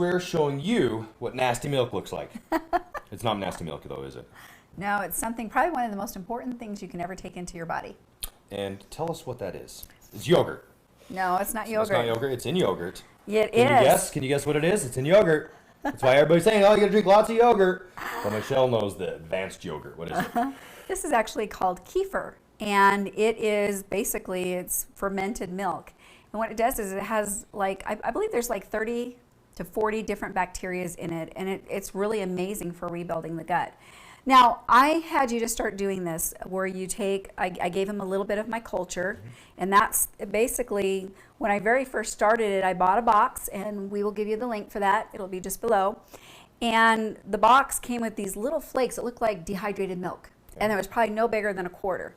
We're showing you what nasty milk looks like. It's not nasty milk though, is it? No, it's something, probably one of the most important things you can ever take into your body. And tell us what that is. It's yogurt. No, it's not yogurt. It's not yogurt, it's in yogurt. Yeah, it Can is. you guess? Can you guess what it is? It's in yogurt. That's why everybody's saying, oh, you gotta drink lots of yogurt. But Michelle knows the advanced yogurt. What is it? This is actually called kefir, and it is basically, it's fermented milk. And what it does is it has like, I believe there's like 30 to 40 different bacteria in it, and it's really amazing for rebuilding the gut. Now, I had you to start doing this where you take, I gave him a little bit of my culture, and that's basically, when I very first started it, I bought a box, and we will give you the link for that. It'll be just below. And the box came with these little flakes that looked like dehydrated milk, and there was probably no bigger than a quarter.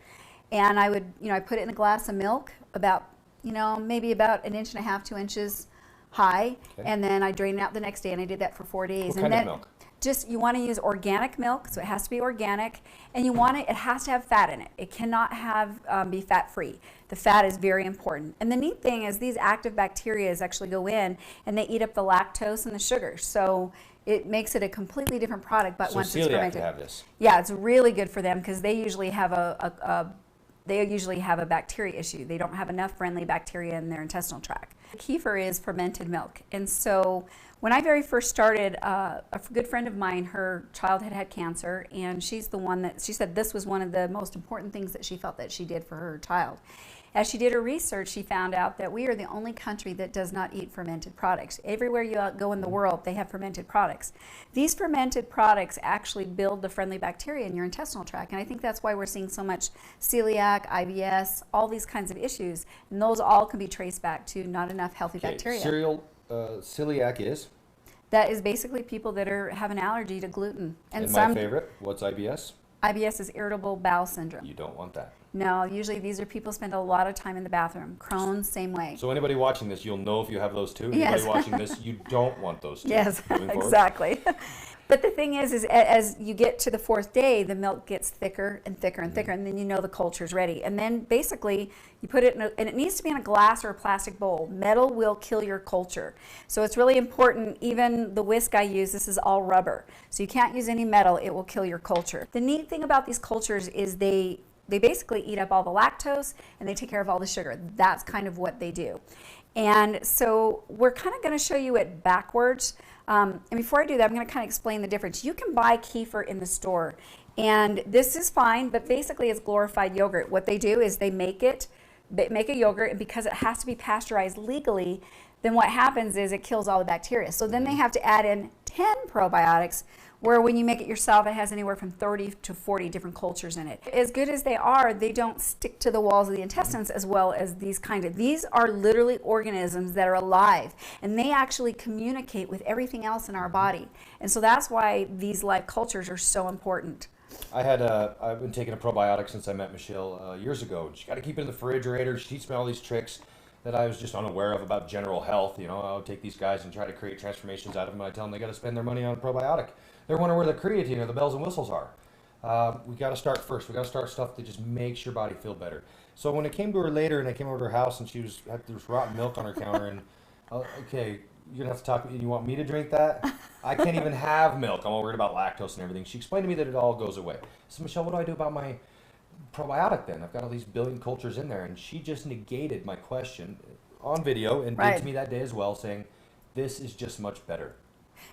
And I would, I put it in a glass of milk, about, maybe about 1.5 inches, 2 inches high, and then I drained it out the next day, and I did that for 4 days. What kind of milk? Just, you want to use organic milk, so it has to be organic, and it has to have fat in it. It cannot be fat-free. The fat is very important. And the neat thing is these active bacteria actually go in and they eat up the lactose and the sugar. So it makes it a completely different product, but once it's fermented. So celiac can have this? Yeah, it's really good for them because they usually have a bacteria issue. They don't have enough friendly bacteria in their intestinal tract. Kefir is fermented milk. And so when I very first started, a good friend of mine, her child had cancer, and she's the one that, she said this was one of the most important things that she felt that she did for her child. As she did her research, she found out that we are the only country that does not eat fermented products. Everywhere you go in the world, they have fermented products. These fermented products actually build the friendly bacteria in your intestinal tract, and I think that's why we're seeing so much celiac, IBS, all these kinds of issues, and those all can be traced back to not enough healthy bacteria. Celiac is? That is basically people that have an allergy to gluten. And my favorite, what's IBS? IBS is irritable bowel syndrome. You don't want that. No, usually these are people spend a lot of time in the bathroom. Crohn's, same way. So anybody watching this, you'll know if you have those two. Yes. Anybody watching this, you don't want those two. Yes, exactly. But the thing is as you get to the 4th day, the milk gets thicker and thicker and thicker, and then you know the culture's ready. And then basically you put it and it needs to be in a glass or a plastic bowl. Metal will kill your culture. So it's really important, even the whisk I use, this is all rubber. So you can't use any metal, it will kill your culture. The neat thing about these cultures is they basically eat up all the lactose and they take care of all the sugar. That's kind of what they do. And so we're kind of going to show you it backwards. And before I do that, I'm going to kind of explain the difference. You can buy kefir in the store, and this is fine, but basically it's glorified yogurt. What they do is they make a yogurt, and because it has to be pasteurized legally, then what happens is it kills all the bacteria. So then they have to add in 10 probiotics, where when you make it yourself, it has anywhere from 30 to 40 different cultures in it. As good as they are, they don't stick to the walls of the intestines as well as these are literally organisms that are alive, and they actually communicate with everything else in our body. And so that's why these live cultures are so important. I've been taking a probiotic since I met Michelle years ago. She got to keep it in the refrigerator. She teaches me all these tricks that I was just unaware of about general health. I would take these guys and try to create transformations out of them, and I tell them they got to spend their money on a probiotic. They're wondering where the creatine or the bells and whistles are. We got to start first. We got to start stuff that just makes your body feel better. So when it came to her later, and I came over to her house, and there was rotten milk on her counter, and okay, you're gonna have to talk. You want me to drink that? I can't even have milk. I'm all worried about lactose and everything. She explained to me that it all goes away. So Michelle, what do I do about my probiotic then? I've got all these billion cultures in there, and she just negated my question on video and did to me that day as well, saying this is just much better.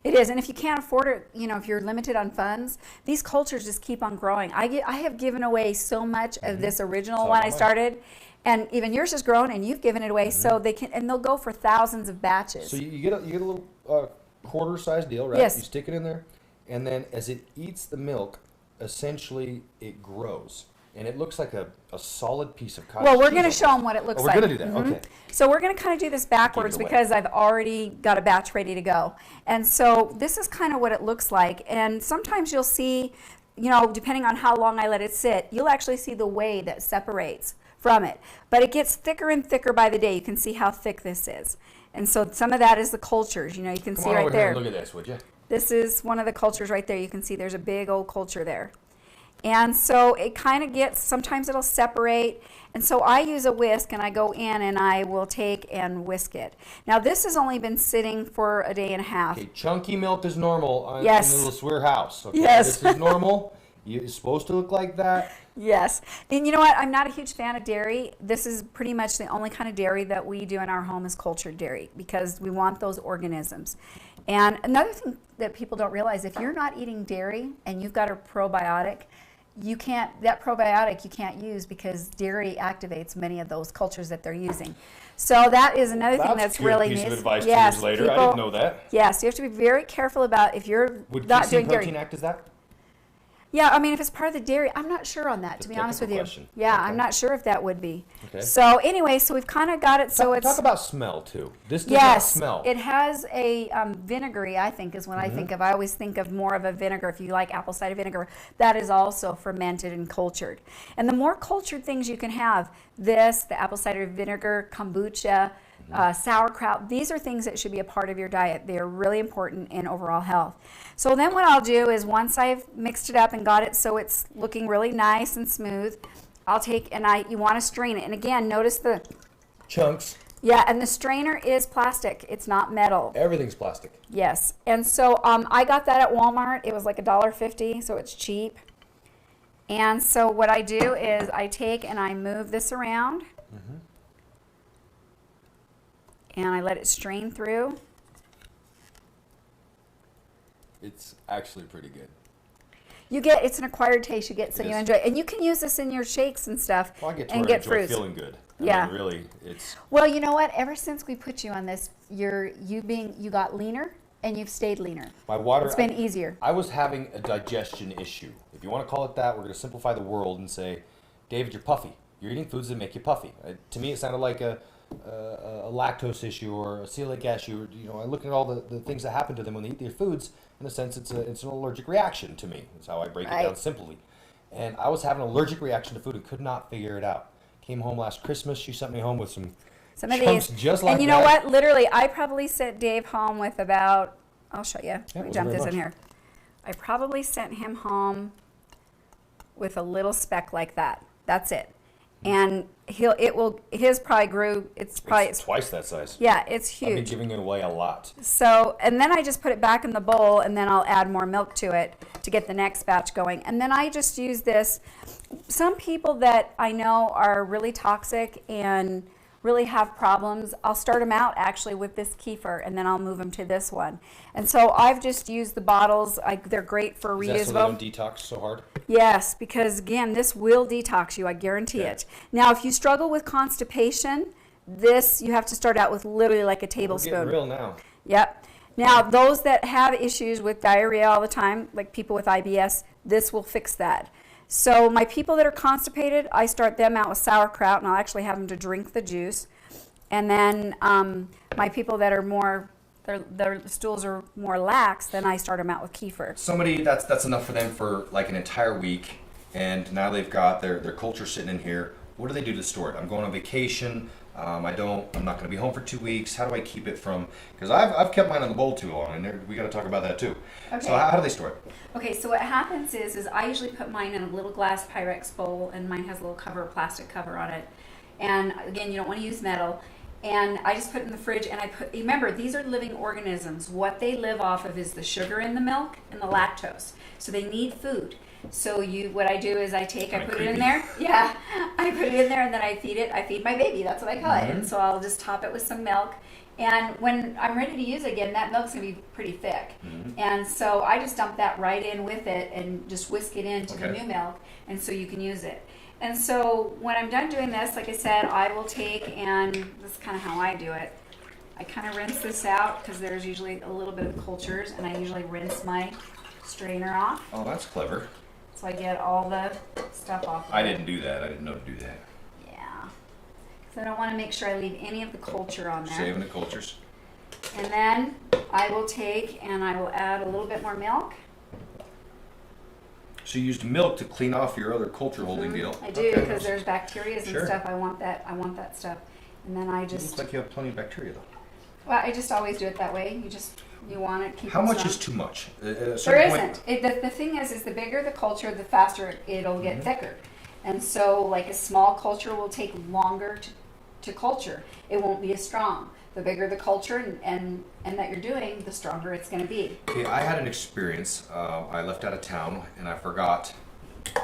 It is, and if you can't afford it, if you're limited on funds, these cultures just keep on growing. I have given away so much of this original one I started, and even yours has grown, and you've given it away. So they'll go for thousands of batches. So you get a little quarter-sized deal, right? Yes. You stick it in there, and then as it eats the milk, essentially it grows. And it looks like a solid piece of cottage cheese. Well, we're going to show them what it looks like. We're going to do that, okay. So we're going to kind of do this backwards because I've already got a batch ready to go. And so this is kind of what it looks like. And sometimes you'll see, depending on how long I let it sit, you'll actually see the whey that separates from it. But it gets thicker and thicker by the day. You can see how thick this is. And so some of that is the cultures. You can see right there. Look at this, would you? This is one of the cultures right there. You can see there's a big old culture there. And so it kind of gets, sometimes it'll separate. And so I use a whisk and I go in and I will take and whisk it. Now this has only been sitting for a day and a half. Okay, chunky milk is normal in Yes. the little Swear house. Okay? Yes. This is normal. It's supposed to look like that. Yes. And you know what? I'm not a huge fan of dairy. This is pretty much the only kind of dairy that we do in our home is cultured dairy because we want those organisms. And another thing that people don't realize, if you're not eating dairy and you've got a probiotic, that probiotic you can't use because dairy activates many of those cultures that they're using. So that is another thing that's really piece neat. of advice Yes, years later. I didn't know that. Yes, you have to be very careful about if you're Would not casein doing dairy. protein act as that? Yeah, I mean, if it's part of the dairy, I'm not sure on that, That's to be a honest with you. technical question. Yeah, Okay. I'm not sure if that would be. Okay. So anyway, so we've kind of got it so it's... Talk about smell, too. This does not Yes, smell. it has a vinegary, I think, is what I think of. I always think of more of a vinegar. If you like apple cider vinegar, that is also fermented and cultured. And the more cultured things you can have, this, the apple cider vinegar, kombucha, sauerkraut, these are things that should be a part of your diet. They are really important in overall health. So then what I'll do is once I've mixed it up and got it so it's looking really nice and smooth, I'll take and you want to strain it. And again, notice the chunks. Yeah, and the strainer is plastic. It's not metal. Everything's plastic. Yes. And so I got that at Walmart. It was like $1.50, so it's cheap. And so what I do is I take and I move this around. And I let it strain through. It's actually pretty good. It's an acquired taste you get, so you enjoy it. And you can use this in your shakes and stuff. Well, I get to and where I get enjoy fruits. feeling good. Yeah. I mean, really, it's... Well, you know what? Ever since we put you on this, you got leaner and you've stayed leaner. My water... It's been easier. I was having a digestion issue. If you want to call it that, we're going to simplify the world and say, David, you're puffy. You're eating foods that make you puffy. To me, it sounded like a lactose issue or a celiac issue. I look at all the things that happen to them when they eat their foods. In a sense, it's an allergic reaction to me. That's how I break it down simply. And I was having an allergic reaction to food and could not figure it out. Came home last Christmas. She sent me home with some of chunks these. Just like that. And you know what? Literally, I probably sent Dave home with about, I'll show you. Let me dump this in here. I probably sent him home with a little speck like that. That's it. And his probably grew, it's twice that size. Yeah, it's huge. I've been giving it away a lot. So, and then I just put it back in the bowl and then I'll add more milk to it to get the next batch going. And then I just use this. Some people that I know are really toxic and really have problems, I'll start them out actually with this kefir and then I'll move them to this one. And so I've just used the bottles. They're great for reusable. Is that so they don't detox so hard? Yes, because again, this will detox you, I guarantee it. Now, if you struggle with constipation, this you have to start out with literally like a tablespoon. We're getting real now. Yep. Now, those that have issues with diarrhea all the time, like people with IBS, this will fix that. So my people that are constipated, I start them out with sauerkraut, and I'll actually have them to drink the juice. And then my people that are more, their stools are more lax, then I start them out with kefir. Somebody, that's enough for them for like an entire week, and now they've got their culture sitting in here. What do they do to store it? I'm going on vacation. I'm not going to be home for 2 weeks. How do I keep it from? Because I've kept mine in the bowl too long, and we got to talk about that too. Okay. So how do they store it? Okay, so what happens is I usually put mine in a little glass Pyrex bowl, and mine has a little cover, plastic cover on it. And again, you don't want to use metal. And I just put it in the fridge, and remember, these are living organisms. What they live off of is the sugar in the milk and the lactose. So they need food. So what I do is I put it in there. Yeah, I put it in there and then I feed it. I feed my baby. That's what I call it. And so I'll just top it with some milk. And when I'm ready to use it again, that milk's going to be pretty thick. And so I just dump that right in with it and just whisk it into the new milk. And so you can use it. And so when I'm done doing this, like I said, I will take, and this is kind of how I do it. I kind of rinse this out because there's usually a little bit of cultures, and I usually rinse my strainer off. Oh, that's clever. So I get all the stuff off of I didn't do that. I didn't know to do that. Yeah. So I don't want to make sure I leave any of the culture on there. Saving the cultures. And then I will take and I will add a little bit more milk. So you used milk to clean off your other culture holding deal. I do, because there's bacteria and stuff. I want that stuff. And then I just... It looks like you have plenty of bacteria though. Well, I just always do it that way. You just You want to keep How it much strong. is too much? There isn't. The thing is the bigger the culture, the faster it'll get thicker. And so, like a small culture will take longer to culture. It won't be as strong. The bigger the culture and that you're doing, the stronger it's going to be. Okay, I had an experience. I left out of town and I forgot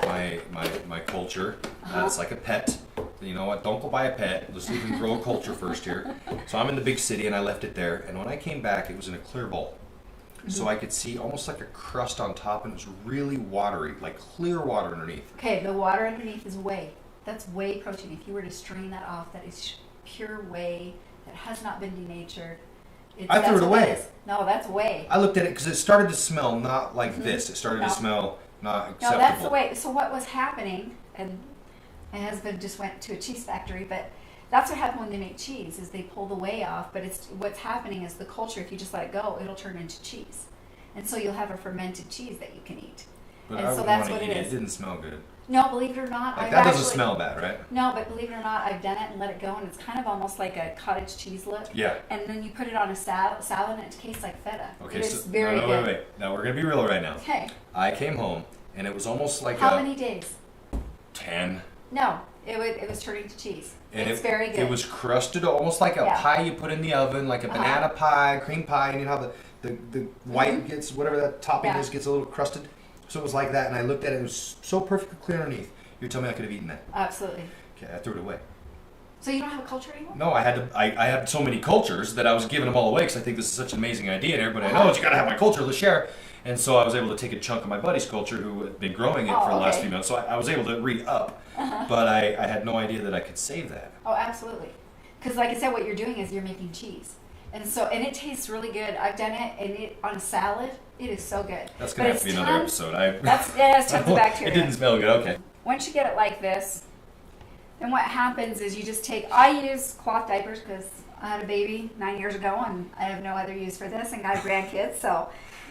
my culture. It's like a pet. You know what? Don't go buy a pet. Let's even grow a culture first here. So I'm in the big city and I left it there. And when I came back, it was in a clear bowl. So I could see almost like a crust on top, and it was really watery, like clear water underneath. Okay, the water underneath is whey. That's whey protein. If you were to strain that off, that is pure whey that has not been denatured. I threw it away. No, that's whey. I looked at it because it started to smell not like this. It started to smell not acceptable. No, that's the way. So what was happening, and my husband just went to a cheese factory, but that's what happened when they make cheese, is they pull the whey off, but what's happening is the culture, if you just let it go, it'll turn into cheese. And so you'll have a fermented cheese that you can eat. But and I so wouldn't that's want what to eat it it. is. It didn't smell good. No, believe it or not, Like, that doesn't smell bad, right? No, but believe it or not, I've done it and let it go, and it's kind of almost like a cottage cheese look. Yeah. And then you put it on a salad, and it tastes like feta. Okay, It's so very no, good. wait. Now we're gonna be real right now. Okay. I came home and it was almost like How many days? 10. No, it was turning to cheese. And It's very good. It was crusted almost like a Yeah. pie you put in the oven, like a banana pie, cream pie, and you know how the white gets, whatever that topping is, gets a little crusted. So it was like that, and I looked at it, it was so perfectly clear underneath. You're telling me I could have eaten that? Absolutely. Okay, I threw it away. So you don't have a culture anymore? No, I had so many cultures that I was giving them all away because I think this is such an amazing idea, and everybody knows you gotta have my culture, let's share. And so I was able to take a chunk of my buddy's culture who had been growing it for the last few months. So I was able to re-up, but I had no idea that I could save that. Oh, absolutely. Because like I said, what you're doing is you're making cheese. And it tastes really good. I've done it, and on a salad, it is so good. That's going to have to be another episode. It has tons of bacteria. It didn't smell good, okay. Once you get it like this, then what happens is you just I use cloth diapers because I had a baby 9 years ago, and I have no other use for this, and I have grandkids, so...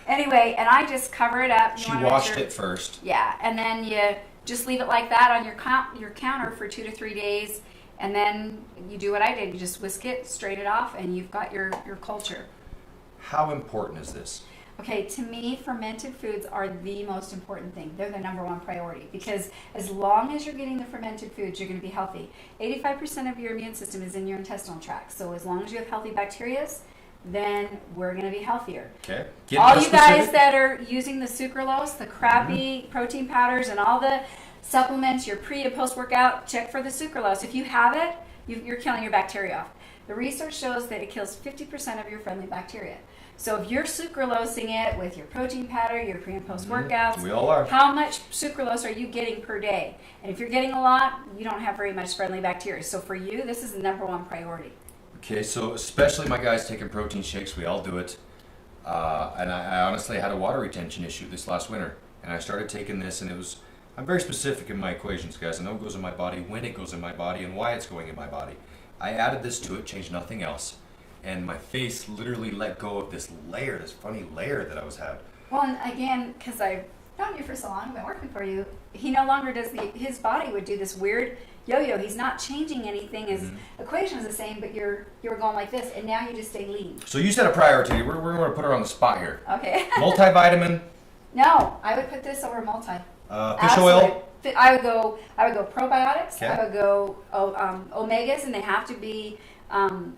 Anyway, and I just cover it up. She washed it first. Yeah, and then you just leave it like that on your counter for 2 to 3 days, and then you do what I did. You just whisk it, strain it off, and you've got your culture. How important is this? Okay, to me, fermented foods are the most important thing. They're the number one priority because as long as you're getting the fermented foods, you're going to be healthy. 85% of your immune system is in your intestinal tract, so as long as you have healthy bacteria, then we're going to be healthier. Okay. All you guys that are using the sucralose, the crappy protein powders, and all the supplements, your pre and post workout, check for the sucralose. If you have it, you're killing your bacteria off. The research shows that it kills 50% of your friendly bacteria. So if you're sucralosing it with your protein powder, your pre and post workouts, we all are. How much sucralose are you getting per day? And if you're getting a lot, you don't have very much friendly bacteria. So for you, this is the number one priority. Okay, so especially my guys taking protein shakes, we all do it. And I honestly had a water retention issue this last winter. And I started taking this, and I'm very specific in my equations, guys. I know it goes in my body, when it goes in my body, and why it's going in my body. I added this to it, changed nothing else. And my face literally let go of this layer, this funny layer that I was having. Well, and again, because I've known you for so long, I've been working for you, he no longer does his body would do this weird yo-yo. He's not changing anything. His equation is the same, but you're going like this, and now you just stay lean. So you said a priority. We're going to put her on the spot here. Okay. Multivitamin. No, I would put this over multi. Fish oil. I would go probiotics. Okay. I would go omegas, and they have to be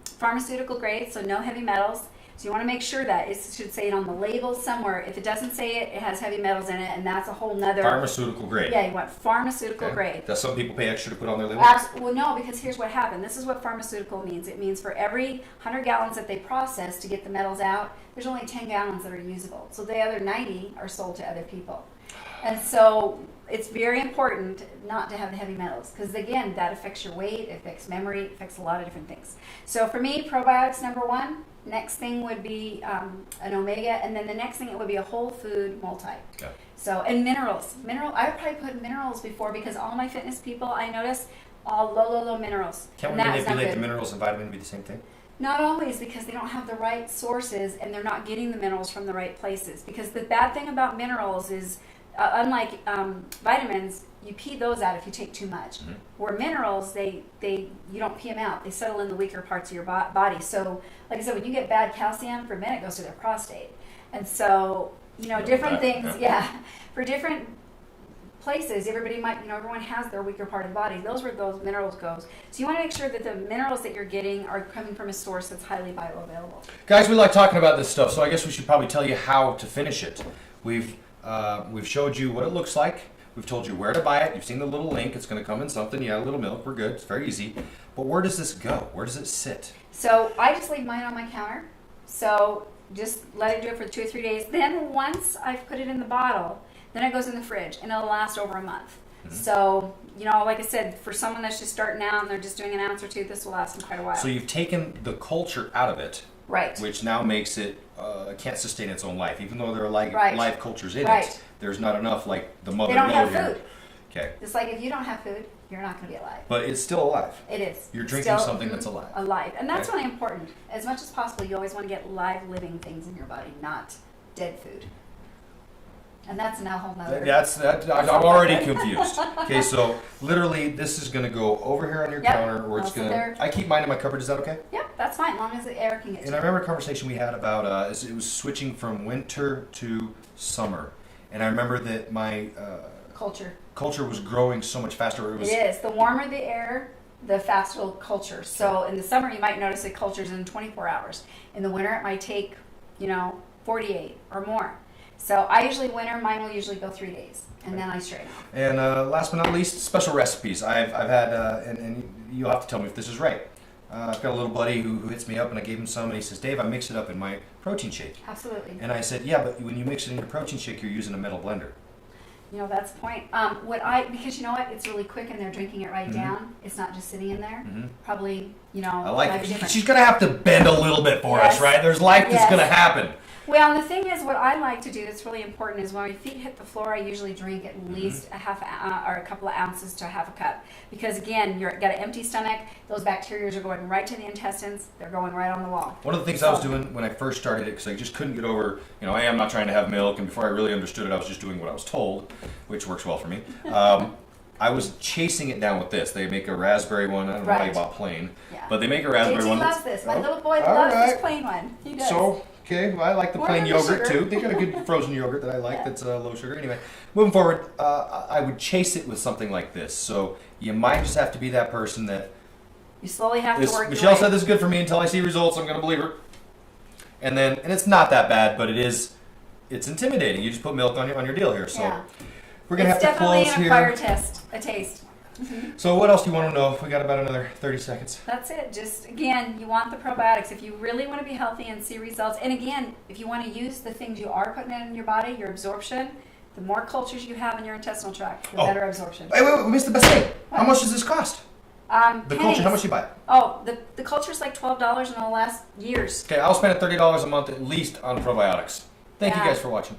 pharmaceutical grade, so no heavy metals. So you want to make sure that it should say it on the label somewhere. If it doesn't say it, it has heavy metals in it, and that's a whole nother... Pharmaceutical grade. Yeah, you want pharmaceutical grade. Does some people pay extra to put on their label? Well, no, because here's what happened. This is what pharmaceutical means. It means for every 100 gallons that they process to get the metals out, there's only 10 gallons that are usable. So the other 90 are sold to other people. And so it's very important not to have the heavy metals because, again, that affects your weight, it affects memory, it affects a lot of different things. So for me, probiotics, number one. Next thing would be an omega, and then the next thing it would be a whole food multi. Okay. So, and minerals. I would probably put minerals before because all my fitness people, I notice, all low minerals. Can't we manipulate the minerals and vitamin to be the same thing? Not always, because they don't have the right sources and they're not getting the minerals from the right places. Because the bad thing about minerals is, unlike vitamins, you pee those out if you take too much. Where minerals, you don't pee them out. They settle in the weaker parts of your body. So, like I said, when you get bad calcium, for men it goes to their prostate. And so, different things, for different places, everyone has their weaker part of the body. Those where those minerals goes. So you want to make sure that the minerals that you're getting are coming from a source that's highly bioavailable. Guys, we like talking about this stuff, so I guess we should probably tell you how to finish it. We've showed you what it looks like. We've told you where to buy it. You've seen the little link. It's going to come in something. Yeah, a little milk. We're good. It's very easy. But where does this go? Where does it sit? So I just leave mine on my counter. So just let it do it for 2 or 3 days. Then once I've put it in the bottle, then it goes in the fridge and it'll last over a month. So, like I said, for someone that's just starting out and they're just doing an ounce or two, this will last them quite a while. So you've taken the culture out of it. Right. Which now makes it can't sustain its own life. Even though there are live cultures in it, there's not enough like the mother. They don't have food. Okay. It's like if you don't have food, you're not going to be alive. But it's still alive. It is. You're drinking something that's alive. Alive. And that's really important. As much as possible, you always want to get live living things in your body, not dead food. And that's now a whole nother. I'm already confused. Okay, so literally this is going to go over here on your counter, or it's going to. I keep mine in my cupboard. Is that okay? Yep, that's fine, as long as the air can get. And I remember a conversation we had about it was switching from winter to summer, and I remember that my culture was growing so much faster. It is. The warmer the air, the faster it'll culture. So in the summer, you might notice it cultures in 24 hours. In the winter, it might take 48 or more. So mine will usually go 3 days, and then I straighten off. And last but not least, special recipes. I've had, and you'll have to tell me if this is right. I've got a little buddy who hits me up, and I gave him some, and he says, Dave, I mix it up in my protein shake. Absolutely. And I said, yeah, but when you mix it in your protein shake, you're using a metal blender. That's the point. Because you know what, it's really quick, and they're drinking it right down. It's not just sitting in there. Probably, I like it. She's going to have to bend a little bit for us, right? There's life that's going to happen. Well, and the thing is, what I like to do that's really important is when my feet hit the floor, I usually drink at least a couple of ounces to a half a cup. Because again, you've got an empty stomach, those bacteria are going right to the intestines, they're going right on the wall. One of the things I was doing when I first started it, because I just couldn't get over, hey, I'm not trying to have milk, and before I really understood it, I was just doing what I was told, which works well for me. I was chasing it down with this. They make a raspberry one. I don't know why you bought plain, but they make a raspberry one. JT loves this. My little boy loves this plain one. He does. Okay, well, I like the plain yogurt too. They got a good frozen yogurt that I like that's low sugar. Anyway, moving forward, I would chase it with something like this. So you might just have to be that person that... You slowly have to work Michelle said this is good for me until I see results. I'm going to believe her. And it's not that bad, but it's intimidating. You just put milk on your deal here. So we're going to have to close here. It's definitely a taste. So what else do you want to know? We got about another 30 seconds. That's it. Just, again, you want the probiotics. If you really want to be healthy and see results, and again, if you want to use the things you are putting in your body, your absorption, the more cultures you have in your intestinal tract, the better absorption. Wait, we missed the best thing. How much does this cost? The culture, how much do you buy it? Oh, the culture's like $12 and it'll last years. Okay, I'll spend $30 a month at least on probiotics. Thank you guys for watching.